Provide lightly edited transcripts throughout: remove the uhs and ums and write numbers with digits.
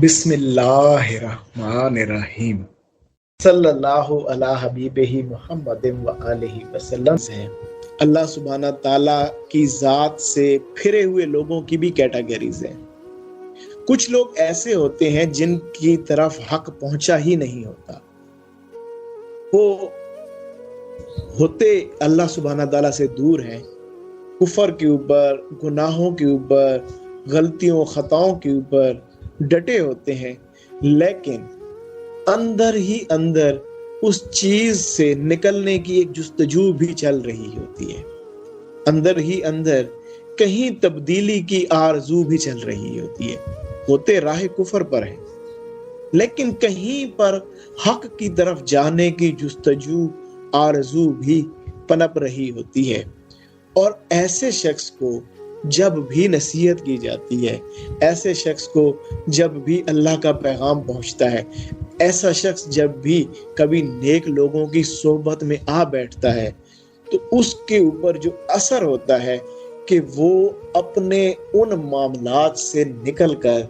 بسم اللہ الرحمن الرحیم صلی اللہ علی حبیبہ محمد و آلہ وسلم سے اللہ سبحانہ تعالیٰ کی ذات سے پھرے ہوئے لوگوں کی بھی کیٹیگریز ہیں۔ کچھ لوگ ایسے ہوتے ہیں جن کی طرف حق پہنچا ہی نہیں ہوتا، وہ ہوتے اللہ سبحانہ تعالیٰ سے دور ہیں، کفر کے اوپر، گناہوں کے اوپر، غلطیوں خطاؤں کے اوپر ڈٹے ہوتے ہیں، لیکن اندر ہی اندر اس چیز سے نکلنے کی ایک جستجو بھی چل رہی ہوتی ہے، اندر ہی اندر کہیں تبدیلی کی آرزو بھی چل رہی ہوتی ہے، ہوتے راہ کفر پر ہیں لیکن کہیں پر حق کی طرف جانے کی جستجو آرزو بھی پنپ رہی ہوتی ہے۔ اور ایسے شخص کو جب بھی نصیحت کی جاتی ہے، ایسے شخص کو جب بھی اللہ کا پیغام پہنچتا ہے، ایسا شخص جب بھی کبھی نیک لوگوں کی صحبت میں آ بیٹھتا ہے تو اس کے اوپر جو اثر ہوتا ہے کہ وہ اپنے ان معاملات سے نکل کر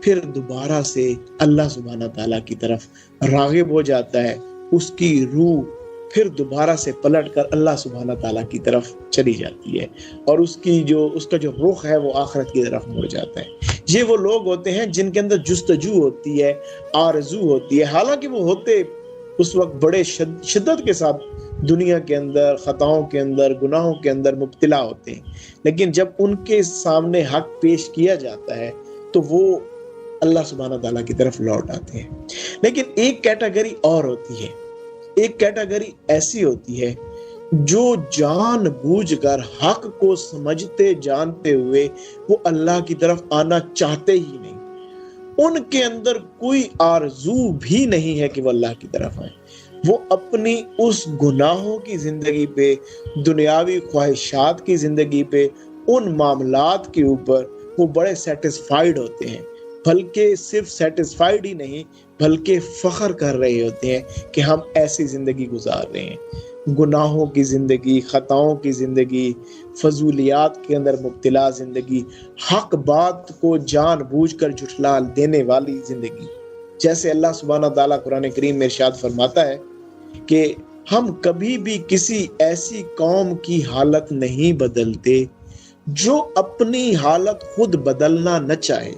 پھر دوبارہ سے اللہ سبحانہ تعالیٰ کی طرف راغب ہو جاتا ہے، اس کی روح پھر دوبارہ سے پلٹ کر اللہ سبحانہ تعالیٰ کی طرف چلی جاتی ہے اور اس کا جو رخ ہے وہ آخرت کی طرف مڑ جاتا ہے۔ یہ وہ لوگ ہوتے ہیں جن کے اندر جستجو ہوتی ہے، آرزو ہوتی ہے، حالانکہ وہ ہوتے اس وقت بڑے شدت کے ساتھ دنیا کے اندر خطاؤں کے اندر گناہوں کے اندر مبتلا ہوتے ہیں، لیکن جب ان کے سامنے حق پیش کیا جاتا ہے تو وہ اللہ سبحانہ تعالیٰ کی طرف لوٹ آتے ہیں۔ لیکن ایک کیٹیگری اور ہوتی ہے، ایک کیٹیگری ایسی ہوتی ہے جو جان بوجھ کر حق کو سمجھتے جانتے ہوئے وہ اللہ کی طرف آنا چاہتے ہی نہیں، ان کے اندر کوئی آرزو بھی نہیں ہے کہ وہ اللہ کی طرف آئیں، وہ اپنی اس گناہوں کی زندگی پہ، دنیاوی خواہشات کی زندگی پہ، ان معاملات کے اوپر وہ بڑے سیٹسفائیڈ ہوتے ہیں، بلکہ صرف سیٹسفائیڈ ہی نہیں بلکہ فخر کر رہے ہوتے ہیں کہ ہم ایسی زندگی گزار رہے ہیں، گناہوں کی زندگی، خطاؤں کی زندگی، فضولیات کے اندر مبتلا زندگی، حق بات کو جان بوجھ کر جھٹلا دینے والی زندگی۔ جیسے اللہ سبحانہ تعالیٰ قرآن کریم میں ارشاد فرماتا ہے کہ ہم کبھی بھی کسی ایسی قوم کی حالت نہیں بدلتے جو اپنی حالت خود بدلنا نہ چاہے۔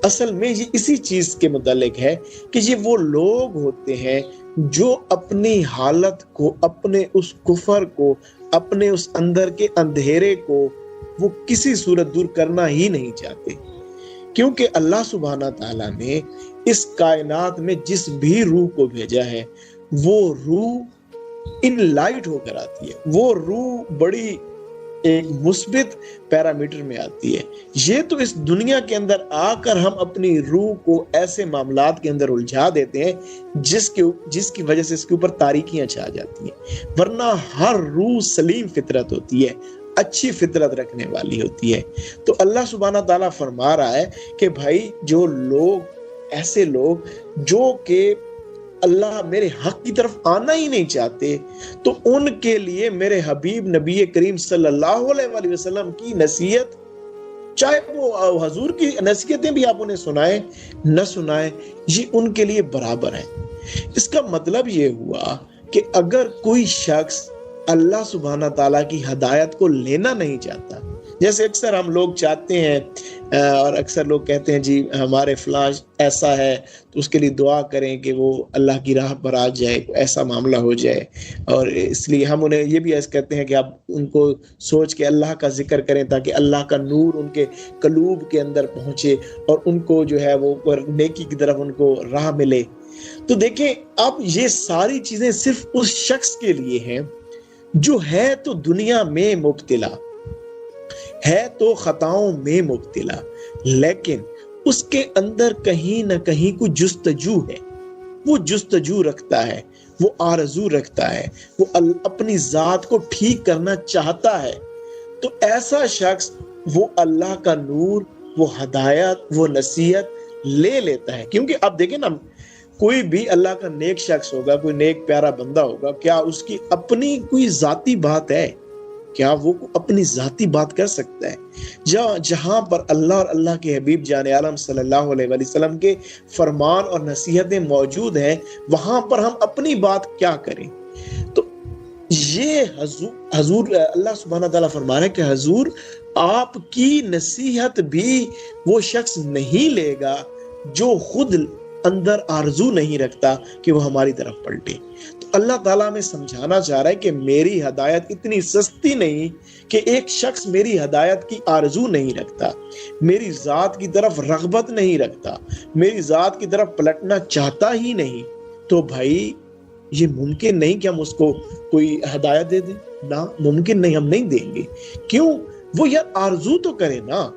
اصل میں یہ اسی چیز کے متعلق ہے کہ یہ وہ لوگ ہوتے ہیں جو اپنی حالت کو، اپنے اس کفر کو، اپنے اس اندر کے اندھیرے کو وہ کسی صورت دور کرنا ہی نہیں چاہتے، کیونکہ اللہ سبحانہ تعالیٰ نے اس کائنات میں جس بھی روح کو بھیجا ہے وہ روح ان لائٹ ہو کر آتی ہے، وہ روح بڑی ایک مثبت پیرامیٹر میں آتی ہے۔ یہ تو اس دنیا کے اندر آ کر ہم اپنی روح کو ایسے معاملات کے اندر الجھا دیتے ہیں جس کی وجہ سے اس کے اوپر تاریکیاں چھا جاتی ہیں، ورنہ ہر روح سلیم فطرت ہوتی ہے، اچھی فطرت رکھنے والی ہوتی ہے۔ تو اللہ سبحانہ تعالیٰ فرما رہا ہے کہ بھائی جو لوگ، ایسے لوگ جو کہ اللہ میرے حق کی طرف آنا ہی نہیں چاہتے، تو ان کے لیے میرے حبیب نبی کریم صلی اللہ علیہ وآلہ وسلم کی نصیحت، چاہے وہ حضور کی نصیحتیں بھی آپ انہیں سنائیں نہ سنائیں، یہ ان کے لیے برابر ہے۔ اس کا مطلب یہ ہوا کہ اگر کوئی شخص اللہ سبحانہ تعالیٰ کی ہدایت کو لینا نہیں چاہتا، جیسے اکثر ہم لوگ چاہتے ہیں اور اکثر لوگ کہتے ہیں جی ہمارے فلاں ایسا ہے تو اس کے لیے دعا کریں کہ وہ اللہ کی راہ پر آ جائے، ایسا معاملہ ہو جائے، اور اس لیے ہم انہیں یہ بھی ایسا کہتے ہیں کہ آپ ان کو سوچ کے اللہ کا ذکر کریں تاکہ اللہ کا نور ان کے قلوب کے اندر پہنچے اور ان کو جو ہے وہ نیکی کی طرف ان کو راہ ملے۔ تو دیکھیں اب یہ ساری چیزیں صرف اس شخص کے لیے ہیں جو ہے تو دنیا میں مبتلا ہے، تو خطاؤں میں مبتلا، لیکن اس کے اندر کہیں نہ کہیں کوئی جستجو ہے، وہ جستجو رکھتا ہے، وہ آرزو رکھتا ہے، وہ اپنی ذات کو ٹھیک کرنا چاہتا ہے، تو ایسا شخص وہ اللہ کا نور، وہ ہدایت، وہ نصیحت لے لیتا ہے۔ کیونکہ آپ دیکھیں نا، کوئی بھی اللہ کا نیک شخص ہوگا، کوئی نیک پیارا بندہ ہوگا، کیا اس کی اپنی کوئی ذاتی بات ہے؟ کیا وہ اپنی ذاتی بات کر سکتا ہے؟ جہاں پر اللہ اور اللہ کے حبیب جان عالم صلی اللہ علیہ وآلہ وسلم کے فرمان اور نصیحتیں موجود ہیں، وہاں پر ہم اپنی بات کیا کریں؟ تو یہ حضور اللہ سبحانہ تعالیٰ فرما رہے ہیں کہ حضور آپ کی نصیحت بھی وہ شخص نہیں لے گا جو خود اندر آرزو نہیں رکھتا کہ وہ ہماری طرف پلٹے۔ تو اللہ تعالیٰ میں سمجھانا چاہ رہا ہے کہ میری ہدایت اتنی سستی نہیں کہ ایک شخص میری ہدایت کی آرزو نہیں رکھتا، میری ذات کی طرف رغبت نہیں رکھتا، میری ذات کی طرف پلٹنا چاہتا ہی نہیں، تو بھائی یہ ممکن نہیں کہ ہم اس کو کوئی ہدایت دے دیں، نہ ممکن نہیں، ہم نہیں دیں گے۔ کیوں؟ وہ یار آرزو تو کرے نا،